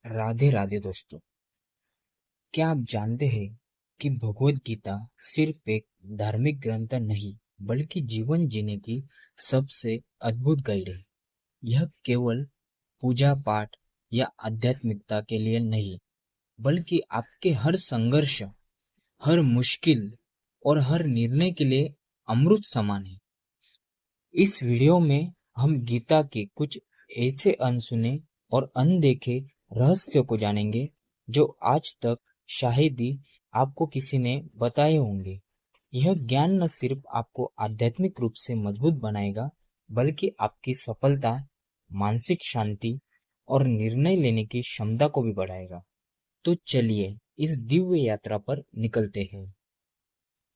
राधे राधे दोस्तों। क्या आप जानते हैं कि भगवत गीता सिर्फ एक धार्मिक ग्रंथ नहीं बल्कि जीवन जीने की सबसे अद्भुत गाइड है। यह केवल पूजा पाठ या आध्यात्मिकता के लिए नहीं बल्कि आपके हर संघर्ष, हर मुश्किल और हर निर्णय के लिए अमृत समान है। इस वीडियो में हम गीता के कुछ ऐसे अनसुने और अनदेखे रहस्य को जानेंगे जो आज तक शायद ही आपको किसी ने बताए होंगे। यह ज्ञान न सिर्फ आपको आध्यात्मिक रूप से मजबूत बनाएगा बल्कि आपकी सफलता, मानसिक शांति और निर्णय लेने की क्षमता को भी बढ़ाएगा। तो चलिए इस दिव्य यात्रा पर निकलते हैं।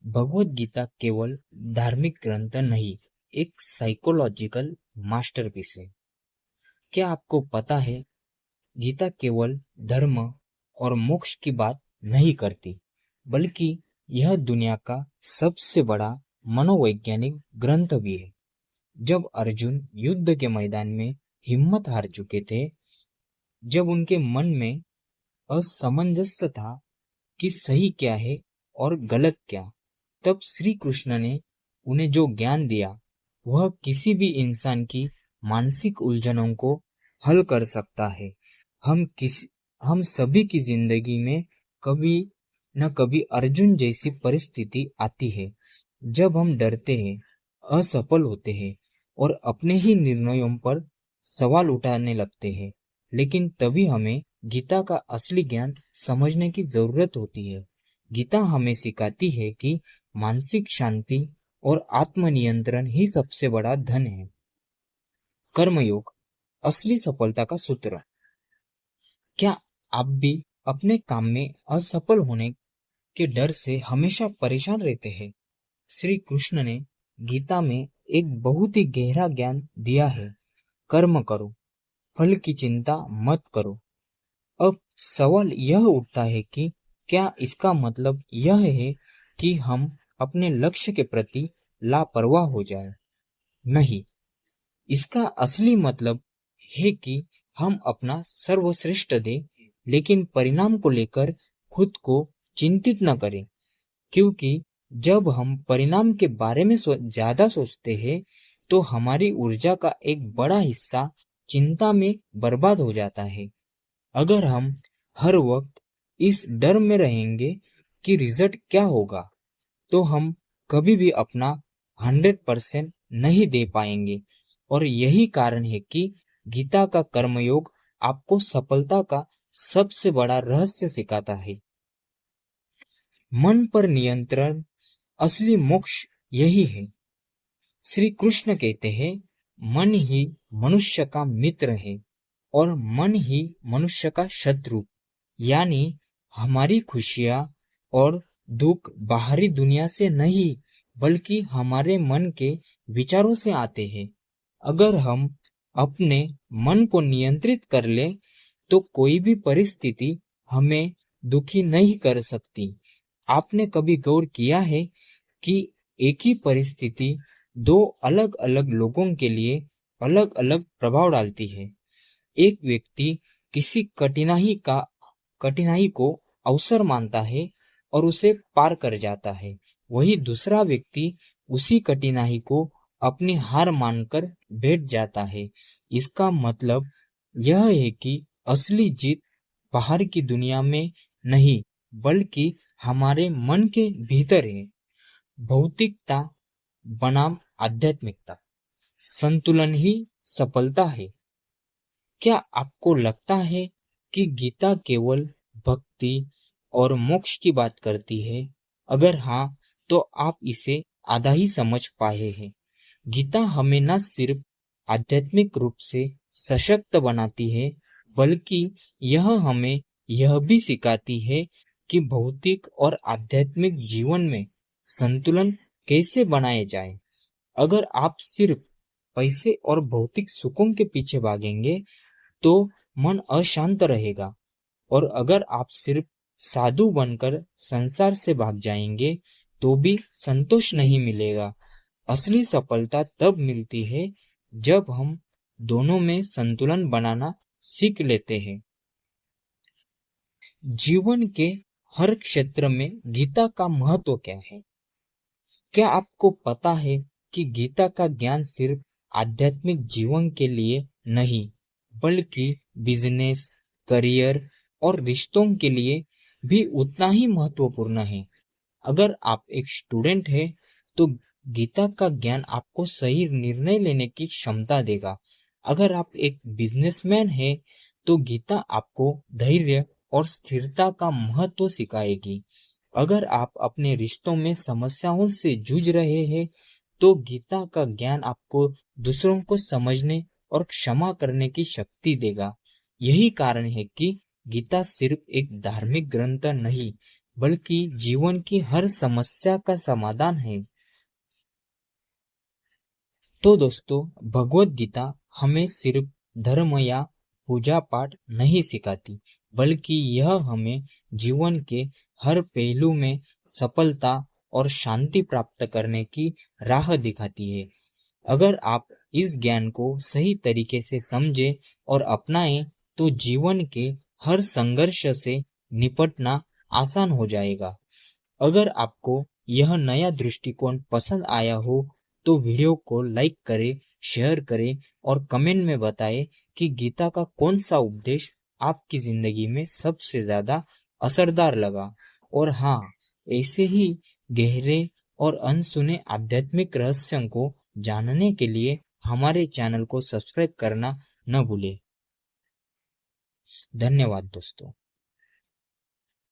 भगवत गीता केवल धार्मिक ग्रंथ नहीं, एक साइकोलॉजिकल मास्टरपीस है। क्या आपको पता है, गीता केवल धर्म और मोक्ष की बात नहीं करती, बल्कि यह दुनिया का सबसे बड़ा मनोवैज्ञानिक ग्रंथ भी है। जब अर्जुन युद्ध के मैदान में हिम्मत हार चुके थे, जब उनके मन में असमंजस था कि सही क्या है और गलत क्या, तब श्री कृष्ण ने उन्हें जो ज्ञान दिया वह किसी भी इंसान की मानसिक उलझनों को हल कर सकता है। हम सभी की जिंदगी में कभी न कभी अर्जुन जैसी परिस्थिति आती है, जब हम डरते हैं, असफल होते हैं और अपने ही निर्णयों पर सवाल उठाने लगते हैं। लेकिन तभी हमें गीता का असली ज्ञान समझने की जरूरत होती है। गीता हमें सिखाती है कि मानसिक शांति और आत्मनियंत्रण ही सबसे बड़ा धन है। कर्मयोग, असली सफलता का सूत्र। क्या आप भी अपने काम में असफल होने के डर से हमेशा परेशान रहते हैं? श्री कृष्ण ने गीता में एक बहुत ही गहरा ज्ञान दिया है। कर्म करो, फल की चिंता मत करो। अब सवाल यह उठता है कि क्या इसका मतलब यह है कि हम अपने लक्ष्य के प्रति लापरवाह हो जाए? नहीं, इसका असली मतलब है कि हम अपना सर्वश्रेष्ठ दें, लेकिन परिणाम को लेकर खुद को चिंतित न करें। क्योंकि जब हम परिणाम के बारे में ज्यादा सोचते हैं, तो हमारी ऊर्जा का एक बड़ा हिस्सा चिंता में बर्बाद हो जाता है। अगर हम हर वक्त इस डर में रहेंगे कि रिजल्ट क्या होगा, तो हम कभी भी अपना 100% नहीं दे पाएंगे। और यही कारण है कि गीता का कर्मयोग आपको सफलता का सबसे बड़ा रहस्य सिखाता है। मन पर नियंत्रण, असली मोक्ष यही है। श्री कृष्ण कहते हैं, मन ही मनुष्य का मित्र है और मन ही मनुष्य का शत्रु। यानी हमारी खुशियां और दुख बाहरी दुनिया से नहीं बल्कि हमारे मन के विचारों से आते हैं। अगर हम अपने मन को नियंत्रित कर ले तो कोई भी परिस्थिति हमें दुखी नहीं कर सकती। आपने कभी गौर किया है कि एक ही परिस्थिति दो अलग अलग लोगों के लिए अलग अलग प्रभाव डालती है। एक व्यक्ति किसी कठिनाई को अवसर मानता है और उसे पार कर जाता है। वही दूसरा व्यक्ति उसी कठिनाई को अपनी हार मानकर बैठ जाता है। इसका मतलब यह है कि असली जीत बाहर की दुनिया में नहीं बल्कि हमारे मन के भीतर है। भौतिकता बनाम आध्यात्मिकता, संतुलन ही सफलता है। क्या आपको लगता है कि गीता केवल भक्ति और मोक्ष की बात करती है? अगर हाँ, तो आप इसे आधा ही समझ पाए हैं। गीता हमें न सिर्फ आध्यात्मिक रूप से सशक्त बनाती है, बल्कि यह हमें यह भी सिखाती है कि भौतिक और आध्यात्मिक जीवन में संतुलन कैसे बनाए जाए। अगर आप सिर्फ पैसे और भौतिक सुखों के पीछे भागेंगे तो मन अशांत रहेगा, और अगर आप सिर्फ साधु बनकर संसार से भाग जाएंगे तो भी संतोष नहीं मिलेगा। असली सफलता तब मिलती है जब हम दोनों में संतुलन बनाना सीख लेते हैं। जीवन के हर क्षेत्र में गीता का महत्व क्या है? क्या आपको पता है कि गीता का ज्ञान सिर्फ आध्यात्मिक जीवन के लिए नहीं, बल्कि बिजनेस, करियर और रिश्तों के लिए भी उतना ही महत्वपूर्ण है। अगर आप एक स्टूडेंट हैं, तो गीता का ज्ञान आपको सही निर्णय लेने की क्षमता देगा। अगर आप एक बिजनेसमैन हैं, तो गीता आपको धैर्य और स्थिरता का महत्व सिखाएगी। अगर आप अपने रिश्तों में समस्याओं से जूझ रहे हैं, तो गीता का ज्ञान आपको दूसरों को समझने और क्षमा करने की शक्ति देगा। यही कारण है कि गीता सिर्फ एक धार्मिक ग्रंथ नहीं, बल्कि जीवन की हर समस्या का समाधान है। तो दोस्तों, भगवत गीता हमें सिर्फ धर्म या पूजा पाठ नहीं सिखाती, बल्कि यह हमें जीवन के हर पहलू में सफलता और शांति प्राप्त करने की राह दिखाती है। अगर आप इस ज्ञान को सही तरीके से समझें और अपनाएं, तो जीवन के हर संघर्ष से निपटना आसान हो जाएगा। अगर आपको यह नया दृष्टिकोण पसंद आया हो, तो वीडियो को लाइक करें, शेयर करें और कमेंट में बताएं कि गीता का कौन सा उपदेश आपकी जिंदगी में सबसे ज्यादा असरदार लगा। और हाँ, ऐसे ही गहरे और अनसुने आध्यात्मिक रहस्यों को जानने के लिए हमारे चैनल को सब्सक्राइब करना न भूलें। धन्यवाद दोस्तों।